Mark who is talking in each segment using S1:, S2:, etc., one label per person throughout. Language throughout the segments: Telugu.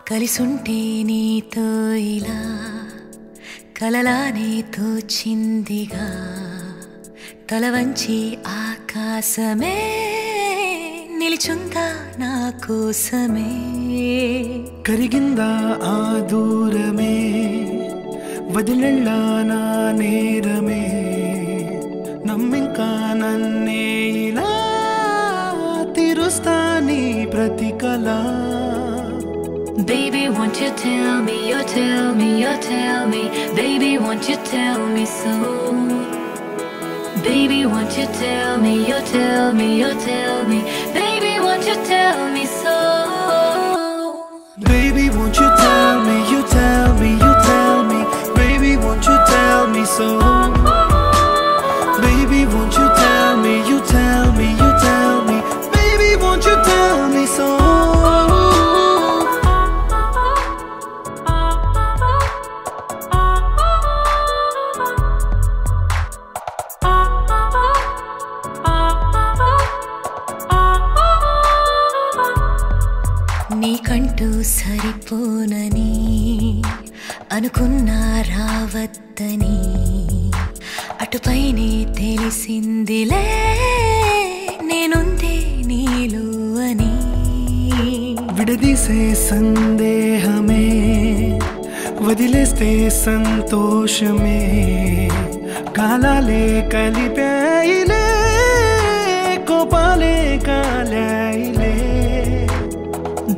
S1: కలిసుంటే నీతో ఇలా కలలానే తోచిందిగా తల వంచి ఆకాశమే నిలిచుందా నా కోసమే
S2: కరిగిందా ఆ దూరమే వదిలెళ్ళా నా నేరమే నమ్మింకా నన్నే ఇలా తీరుస్తా నీ ప్రతి కళ
S1: Baby, won't you tell me, you tell me, you tell me Baby, won't you tell me so Baby, won't you tell me, you tell me, you tell me Baby, won't you tell me so
S2: Baby, won't you tell me, you tell me, you tell me Baby, won't you tell me so Baby, won't you tell me, you tell me, you tell me Baby, won't you tell me so
S1: నీకంటూ సరిపోనని అనుకున్నా రావద్దని అటుపైనే తెలిసిందిలే నేనుందే నీలో అని
S2: విడదీసే సందేహమే వదిలేస్తే సంతోషమే కాలాలే కలిపాయిలే కోపాలే కాలాయిలే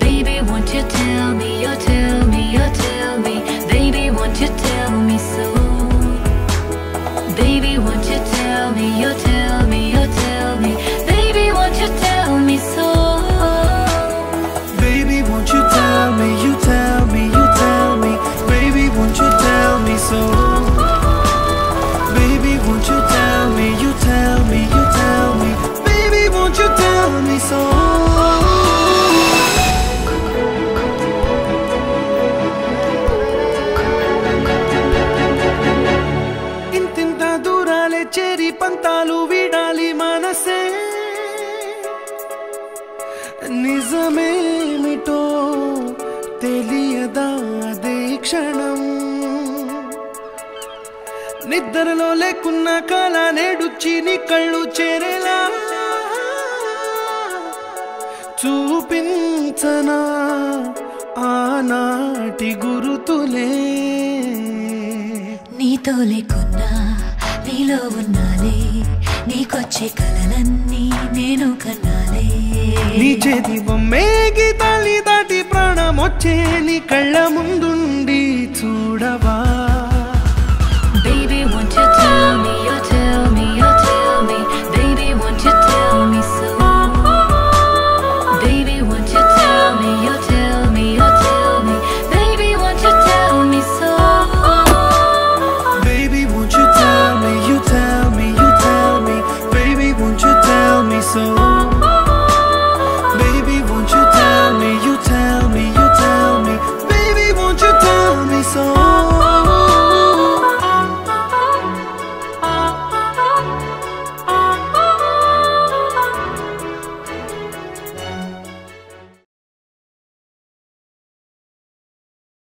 S1: Baby, won't you tell me, you tell me, you tell me Baby, won't you tell me so Baby, won't you tell me, you tell me, you tell me Baby, won't you tell me so
S2: Baby, won't you tell me, you tell me, you tell me Baby, won't you tell me so Baby, won't you tell me, you tell me, you tell me Baby, won't you tell me so చేరి పంతాలు వీడాలి మనసే నిజమేమిటో తెలియదా అదే క్షణం నిద్రలో లేకున్న కళ నేడుచ్చి నీ కళ్ళు చేరేలా చూపించనా ఆనాటి గురుతులే
S1: నీతో లేకున్నా నీలో ఉన్నాలే నీకొచ్చే కలలన్నీ నేను కన్నాలే
S2: నీ చేతి బొమ్మే గీతాలి దాటి ప్రాణం వచ్చే నీ కళ్ళ ముందుండి చూడవా